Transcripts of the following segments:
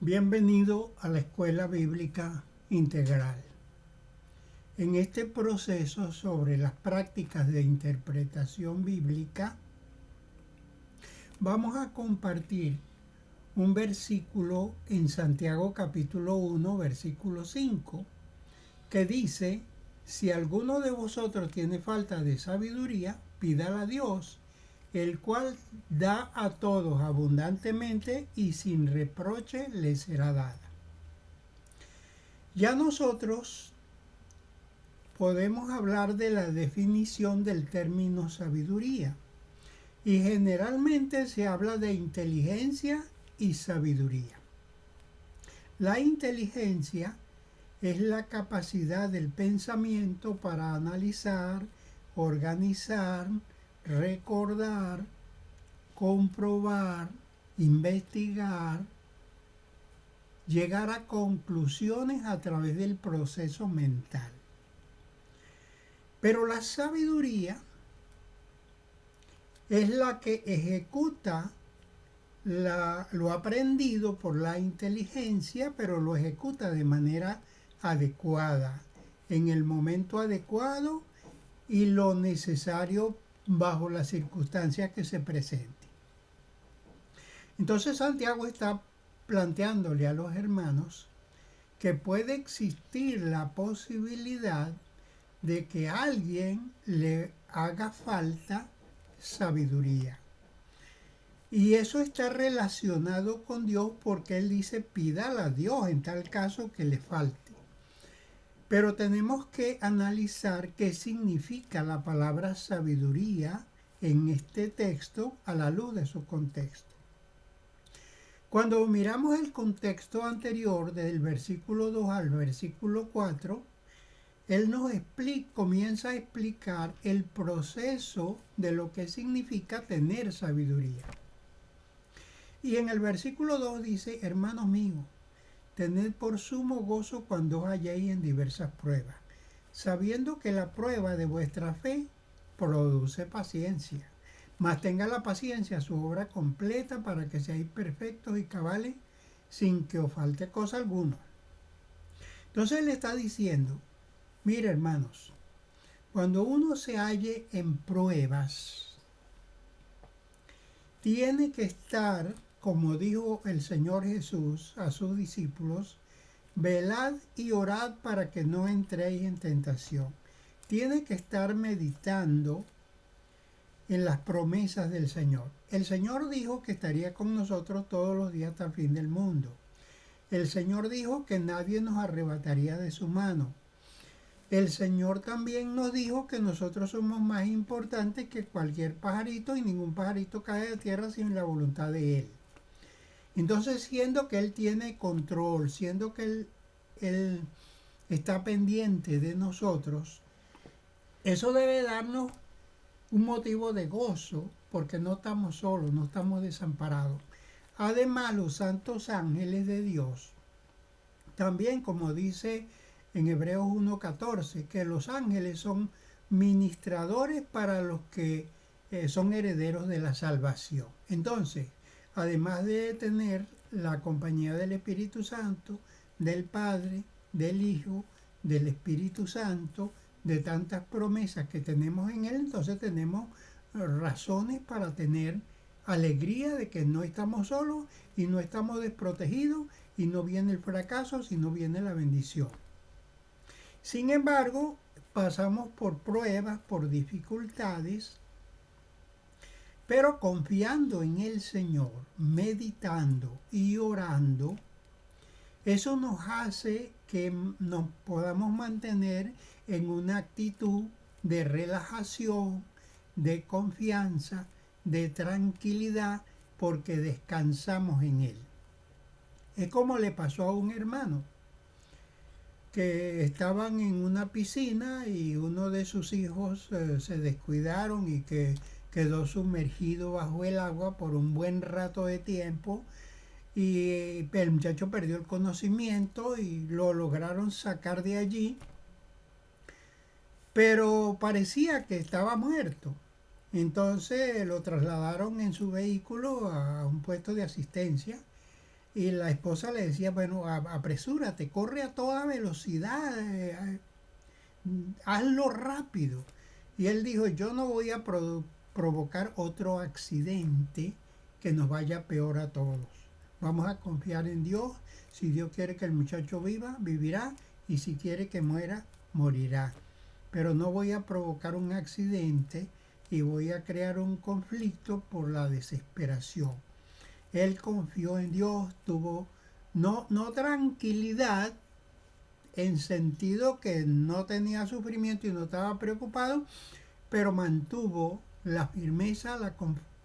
Bienvenido a la Escuela Bíblica Integral. En este proceso sobre las prácticas de interpretación bíblica, vamos a compartir un versículo en Santiago capítulo 1, versículo 5, que dice: si alguno de vosotros tiene falta de sabiduría, pídala a Dios, el cual da a todos abundantemente y sin reproche le será dada. Ya nosotros podemos hablar de la definición del término sabiduría, y generalmente se habla de inteligencia y sabiduría. La inteligencia es la capacidad del pensamiento para analizar, organizar, recordar, comprobar, investigar, llegar a conclusiones a través del proceso mental. Pero la sabiduría es la que ejecuta lo aprendido por la inteligencia, pero lo ejecuta de manera adecuada, en el momento adecuado y lo necesario bajo las circunstancias que se presenten. Entonces Santiago está planteándole a los hermanos que puede existir la posibilidad de que a alguien le haga falta sabiduría. Y eso está relacionado con Dios porque Él dice: pídala a Dios en tal caso que le falte. Pero tenemos que analizar qué significa la palabra sabiduría en este texto a la luz de su contexto. Cuando miramos el contexto anterior, del versículo 2 al versículo 4, Él comienza a explicar el proceso de lo que significa tener sabiduría. Y en el versículo 2 dice: hermanos míos, tened por sumo gozo cuando os halléis en diversas pruebas, sabiendo que la prueba de vuestra fe produce paciencia. Mas tenga la paciencia su obra completa, para que seáis perfectos y cabales, sin que os falte cosa alguna. Entonces Él está diciendo: mire, hermanos, cuando uno se halle en pruebas, tiene que estar, como dijo el Señor Jesús a sus discípulos: velad y orad para que no entréis en tentación. Tiene que estar meditando en las promesas del Señor. El Señor dijo que estaría con nosotros todos los días hasta el fin del mundo. El Señor dijo que nadie nos arrebataría de su mano. El Señor también nos dijo que nosotros somos más importantes que cualquier pajarito, y ningún pajarito cae de tierra sin la voluntad de Él. Entonces, siendo que Él tiene control, siendo que Él está pendiente de nosotros, eso debe darnos un motivo de gozo, porque no estamos solos, no estamos desamparados. Además, los santos ángeles de Dios, también, como dice en Hebreos 1:14, que los ángeles son ministradores para los que son herederos de la salvación. Entonces, además de tener la compañía del Espíritu Santo, del Padre, del Hijo, del Espíritu Santo, de tantas promesas que tenemos en Él, entonces tenemos razones para tener alegría de que no estamos solos y no estamos desprotegidos, y no viene el fracaso, sino viene la bendición. Sin embargo, pasamos por pruebas, por dificultades, pero confiando en el Señor, meditando y orando, eso nos hace que nos podamos mantener en una actitud de relajación, de confianza, de tranquilidad, porque descansamos en Él. Es como le pasó a un hermano que estaban en una piscina y uno de sus hijos se descuidaron y que quedó sumergido bajo el agua por un buen rato de tiempo, y el muchacho perdió el conocimiento y lo lograron sacar de allí, pero parecía que estaba muerto. Entonces lo trasladaron en su vehículo a un puesto de asistencia Y la esposa le decía, bueno, apresúrate, corre a toda velocidad, hazlo rápido. Y él dijo, yo no voy a provocar otro accidente que nos vaya peor a todos. Vamos a confiar en Dios. Si Dios quiere que el muchacho viva, vivirá. Y si quiere que muera, morirá. Pero no voy a provocar un accidente y voy a crear un conflicto por la desesperación. Él confió en Dios, tuvo no tranquilidad en sentido que no tenía sufrimiento y no estaba preocupado, pero mantuvo la firmeza, la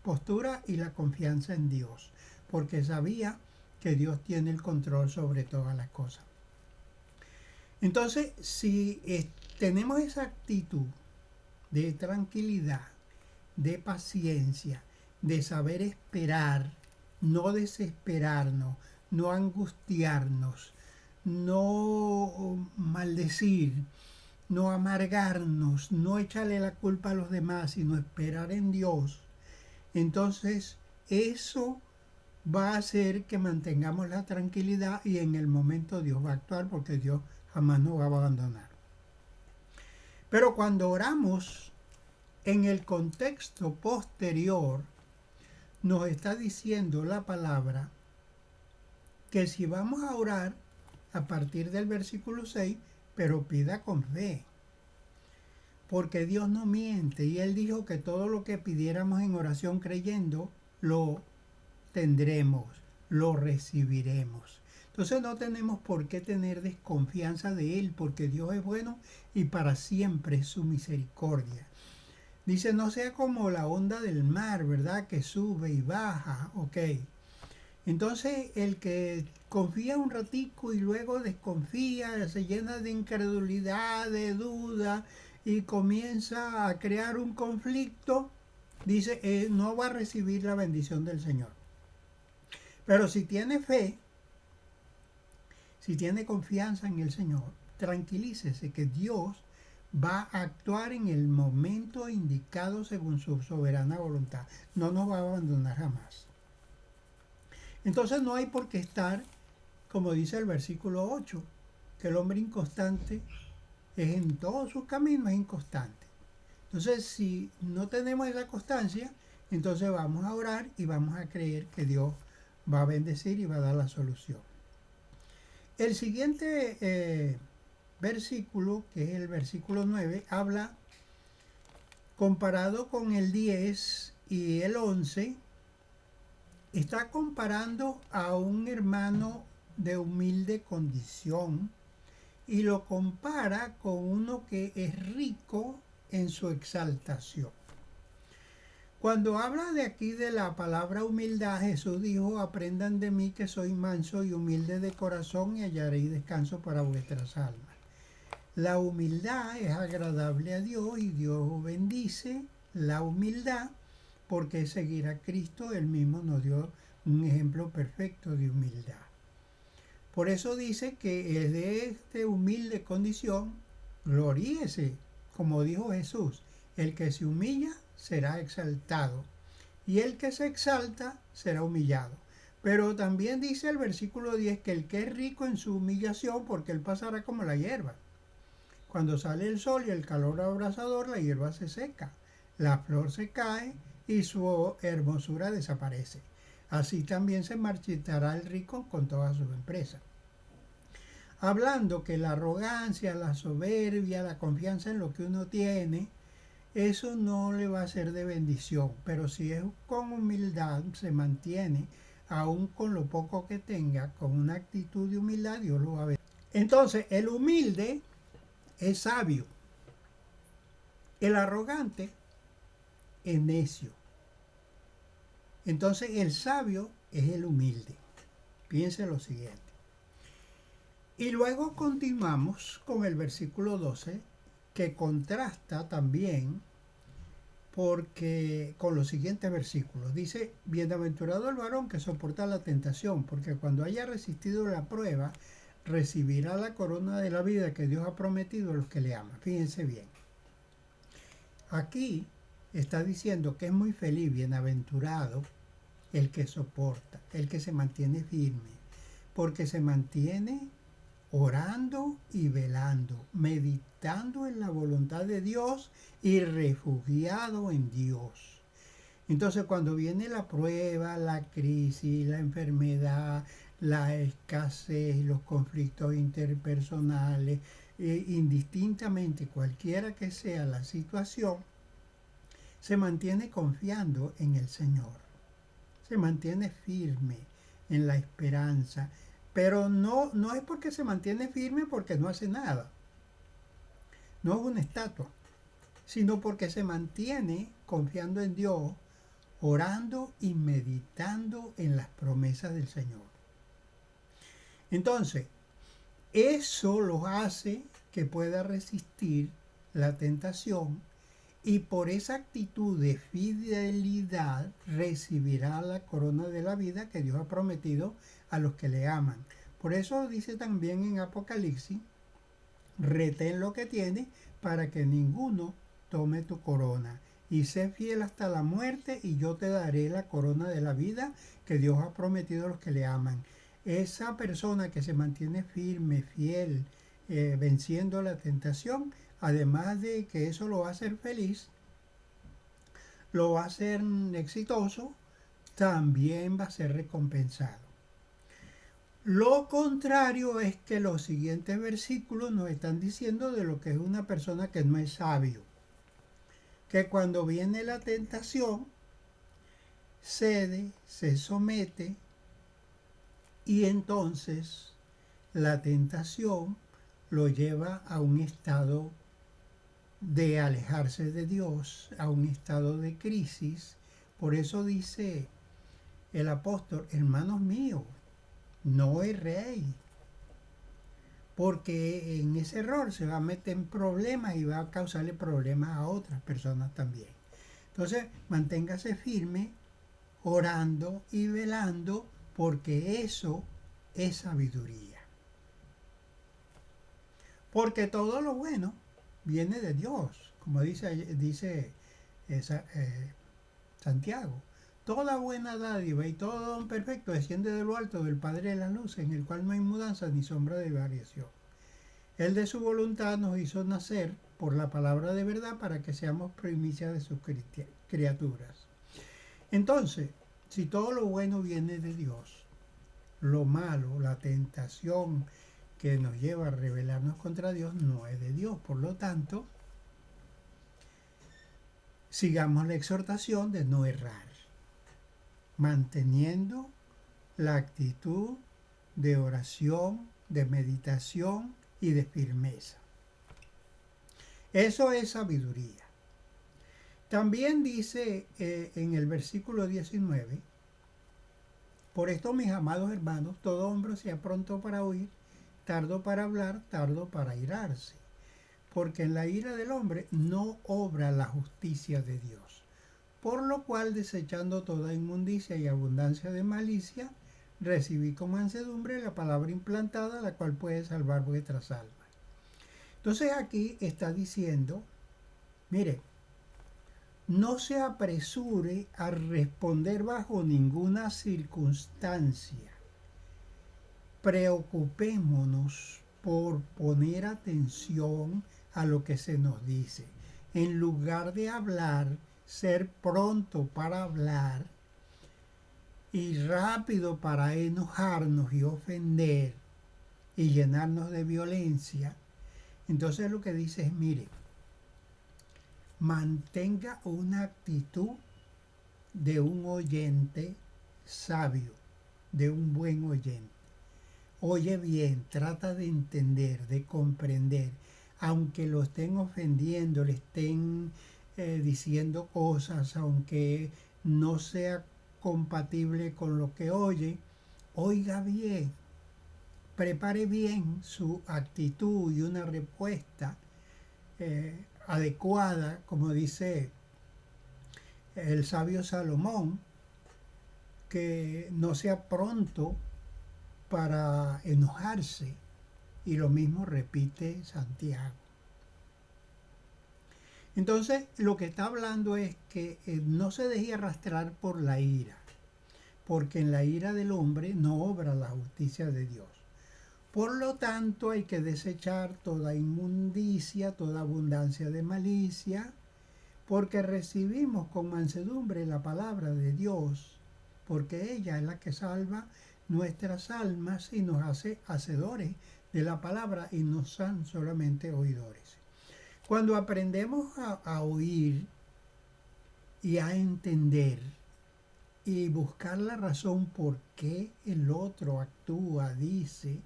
postura y la confianza en Dios, porque sabía que Dios tiene el control sobre todas las cosas. Entonces, si tenemos esa actitud de tranquilidad, de paciencia, de saber esperar, no desesperarnos, no angustiarnos, no maldecir, no amargarnos, no echarle la culpa a los demás, sino esperar en Dios, entonces eso va a hacer que mantengamos la tranquilidad y en el momento Dios va a actuar porque Dios jamás nos va a abandonar. Pero cuando oramos en el contexto posterior, nos está diciendo la palabra que si vamos a orar a partir del versículo 6, pero pida con fe. Porque Dios no miente y Él dijo que todo lo que pidiéramos en oración creyendo, lo tendremos, lo recibiremos. Entonces no tenemos por qué tener desconfianza de Él, porque Dios es bueno y para siempre es su misericordia. Dice, no sea como la onda del mar, ¿verdad? Que sube y baja, ok. Entonces el que confía un ratico y luego desconfía, se llena de incredulidad, de duda y comienza a crear un conflicto, dice, no va a recibir la bendición del Señor. Pero si tiene fe, si tiene confianza en el Señor, tranquilícese que Dios va a actuar en el momento indicado según su soberana voluntad. No nos va a abandonar jamás. Entonces no hay por qué estar, como dice el versículo 8, que el hombre inconstante es en todos sus caminos es inconstante. Entonces si no tenemos esa constancia, entonces vamos a orar y vamos a creer que Dios va a bendecir y va a dar la solución. El siguiente versículo, que es el versículo 9, habla, comparado con el 10 y el 11, está comparando a un hermano de humilde condición y lo compara con uno que es rico en su exaltación. Cuando habla de aquí de la palabra humildad, Jesús dijo, aprendan de mí que soy manso y humilde de corazón y hallaréis descanso para vuestras almas. La humildad es agradable a Dios y Dios bendice la humildad porque seguir a Cristo, Él mismo nos dio un ejemplo perfecto de humildad. Por eso dice que es de esta humilde condición, gloríese, como dijo Jesús, el que se humilla será exaltado y el que se exalta será humillado. Pero también dice el versículo 10 que el que es rico en su humillación, porque él pasará como la hierba. Cuando sale el sol y el calor abrasador, la hierba se seca, la flor se cae y su hermosura desaparece. Así también se marchitará el rico con todas sus empresas. Hablando que la arrogancia, la soberbia, la confianza en lo que uno tiene, eso no le va a ser de bendición. Pero si es con humildad, se mantiene, aun con lo poco que tenga, con una actitud de humildad, Dios lo va a ver. Entonces, el humilde es sabio. El arrogante es necio. Entonces el sabio es el humilde. Piense lo siguiente. Y luego continuamos con el versículo 12, que contrasta también porque con los siguientes versículos. Dice, bienaventurado el varón que soporta la tentación, porque cuando haya resistido la prueba, recibirá la corona de la vida que Dios ha prometido a los que le aman. Fíjense bien. Aquí está diciendo que es muy feliz, bienaventurado, el que soporta, el que se mantiene firme, porque se mantiene orando y velando, meditando en la voluntad de Dios y refugiado en Dios. Entonces cuando viene la prueba, la crisis, la enfermedad, la escasez, los conflictos interpersonales, indistintamente cualquiera que sea la situación, se mantiene confiando en el Señor, se mantiene firme en la esperanza, pero no es porque se mantiene firme porque no hace nada, no es una estatua, sino porque se mantiene confiando en Dios, orando y meditando en las promesas del Señor. Entonces, eso lo hace que pueda resistir la tentación y por esa actitud de fidelidad recibirá la corona de la vida que Dios ha prometido a los que le aman. Por eso dice también en Apocalipsis, retén lo que tienes para que ninguno tome tu corona. Y sé fiel hasta la muerte y yo te daré la corona de la vida que Dios ha prometido a los que le aman. Esa persona que se mantiene firme, fiel, venciendo la tentación, además de que eso lo va a hacer feliz, lo va a hacer exitoso, también va a ser recompensado. Lo contrario es que los siguientes versículos nos están diciendo de lo que es una persona que no es sabio, que cuando viene la tentación, cede, se somete y entonces la tentación lo lleva a un estado de alejarse de Dios, a un estado de crisis. Por eso dice el apóstol, hermanos míos, no erréis, porque en ese error se va a meter en problemas y va a causarle problemas a otras personas también. Entonces, manténgase firme, orando y velando, porque eso es sabiduría. Porque todo lo bueno viene de Dios, como dice Santiago. Toda buena dádiva y todo don perfecto desciende de lo alto del Padre de las luces, en el cual no hay mudanza ni sombra de variación. Él de su voluntad nos hizo nacer por la palabra de verdad para que seamos primicias de sus criaturas. Entonces, si todo lo bueno viene de Dios, lo malo, la tentación que nos lleva a rebelarnos contra Dios, no es de Dios. Por lo tanto, sigamos la exhortación de no errar, manteniendo la actitud de oración, de meditación y de firmeza. Eso es sabiduría. También dice en el versículo 19, por esto, mis amados hermanos, todo hombre sea pronto para oír, tardo para hablar, tardo para irarse, porque en la ira del hombre no obra la justicia de Dios. Por lo cual, desechando toda inmundicia y abundancia de malicia, recibí con mansedumbre la palabra implantada, la cual puede salvar vuestras almas. Entonces aquí está diciendo, mire, no se apresure a responder bajo ninguna circunstancia. Preocupémonos por poner atención a lo que se nos dice. En lugar de hablar, ser pronto para hablar y rápido para enojarnos y ofender y llenarnos de violencia. Entonces lo que dice es, mire, mantenga una actitud de un oyente sabio, de un buen oyente. Oye bien, trata de entender, de comprender, aunque lo estén ofendiendo, le estén diciendo cosas, aunque no sea compatible con lo que oye, oiga bien, prepare bien su actitud y una respuesta adecuada, como dice el sabio Salomón, que no sea pronto para enojarse, y lo mismo repite Santiago. Entonces, lo que está hablando es que no se deje arrastrar por la ira, porque en la ira del hombre no obra la justicia de Dios. Por lo tanto, hay que desechar toda inmundicia, toda abundancia de malicia, porque recibimos con mansedumbre la palabra de Dios, porque ella es la que salva nuestras almas y nos hace hacedores de la palabra y no son solamente oidores. Cuando aprendemos a oír y a entender y buscar la razón por qué el otro actúa, dice,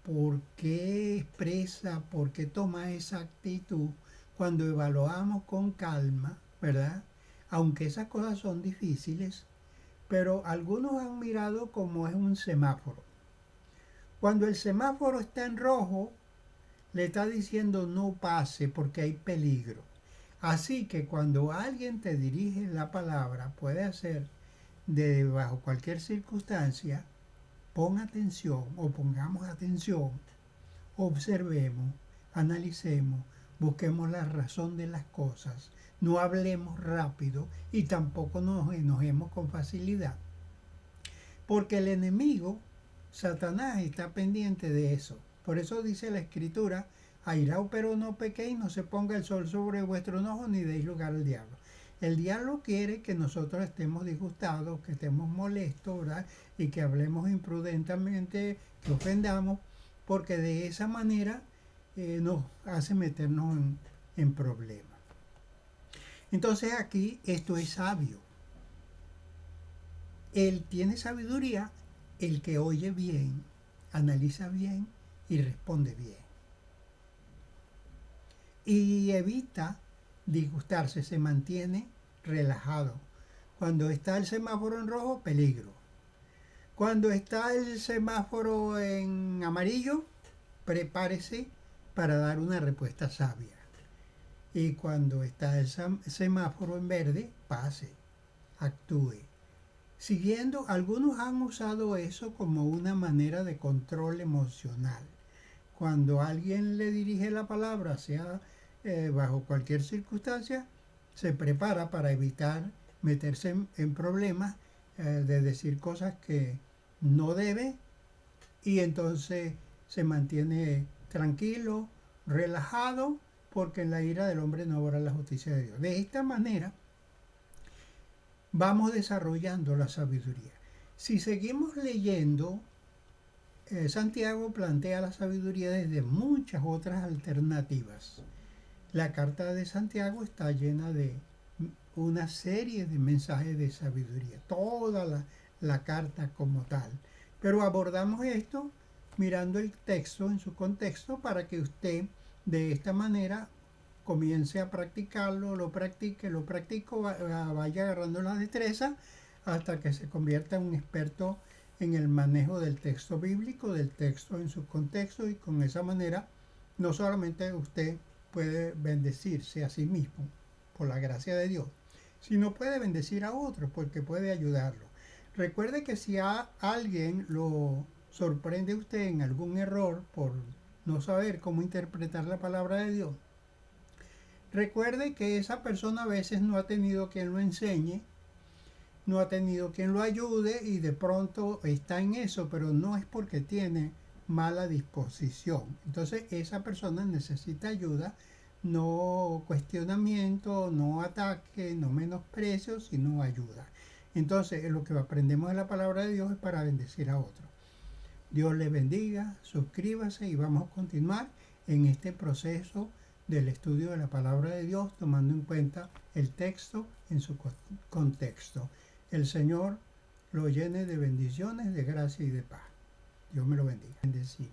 por qué expresa, por qué toma esa actitud, cuando evaluamos con calma, ¿verdad? Aunque esas cosas son difíciles, pero algunos han mirado como es un semáforo. Cuando el semáforo está en rojo, le está diciendo no pase porque hay peligro. Así que cuando alguien te dirige la palabra, puede hacer de bajo cualquier circunstancia, pon atención o pongamos atención, observemos, analicemos, busquemos la razón de las cosas, no hablemos rápido y tampoco nos enojemos con facilidad. Porque el enemigo, Satanás, está pendiente de eso. Por eso dice la Escritura, airaos pero no pequéis, no se ponga el sol sobre vuestro enojo ni deis lugar al diablo. El diablo quiere que nosotros estemos disgustados, que estemos molestos, ¿verdad? Y que hablemos imprudentemente, que ofendamos, porque de esa manera nos hace meternos en problemas. Entonces aquí esto es sabio. Él tiene sabiduría, el que oye bien, analiza bien y responde bien. Y evita disgustarse, se mantiene relajado. Cuando está el semáforo en rojo, peligro. Cuando está el semáforo en amarillo, prepárese para dar una respuesta sabia. Y cuando está el semáforo en verde, pase, actúe. Siguiendo, algunos han usado eso como una manera de control emocional. Cuando alguien le dirige la palabra, sea bajo cualquier circunstancia, se prepara para evitar meterse en problemas, de decir cosas que no debe, y entonces se mantiene tranquilo, relajado, porque en la ira del hombre no obra la justicia de Dios. De esta manera vamos desarrollando la sabiduría. Si seguimos leyendo, Santiago plantea la sabiduría desde muchas otras alternativas. La carta de Santiago está llena de una serie de mensajes de sabiduría, toda la carta como tal. Pero abordamos esto mirando el texto en su contexto para que usted de esta manera comience a practicarlo, lo practique, vaya agarrando la destreza hasta que se convierta en un experto en el manejo del texto bíblico, del texto en su contexto, y con esa manera no solamente usted puede bendecirse a sí mismo por la gracia de Dios, sino puede bendecir a otros porque puede ayudarlo. Recuerde que si a alguien lo sorprende usted en algún error por no saber cómo interpretar la palabra de Dios, recuerde que esa persona a veces no ha tenido quien lo enseñe, no ha tenido quien lo ayude y de pronto está en eso, pero no es porque tiene mala disposición. Entonces esa persona necesita ayuda, no cuestionamiento, no ataque, no menosprecio, sino ayuda. Entonces lo que aprendemos de la palabra de Dios es para bendecir a otros. Dios les bendiga, suscríbase y vamos a continuar en este proceso del estudio de la palabra de Dios, tomando en cuenta el texto en su contexto. El Señor lo llene de bendiciones, de gracia y de paz. Dios me lo bendiga. Bendecido.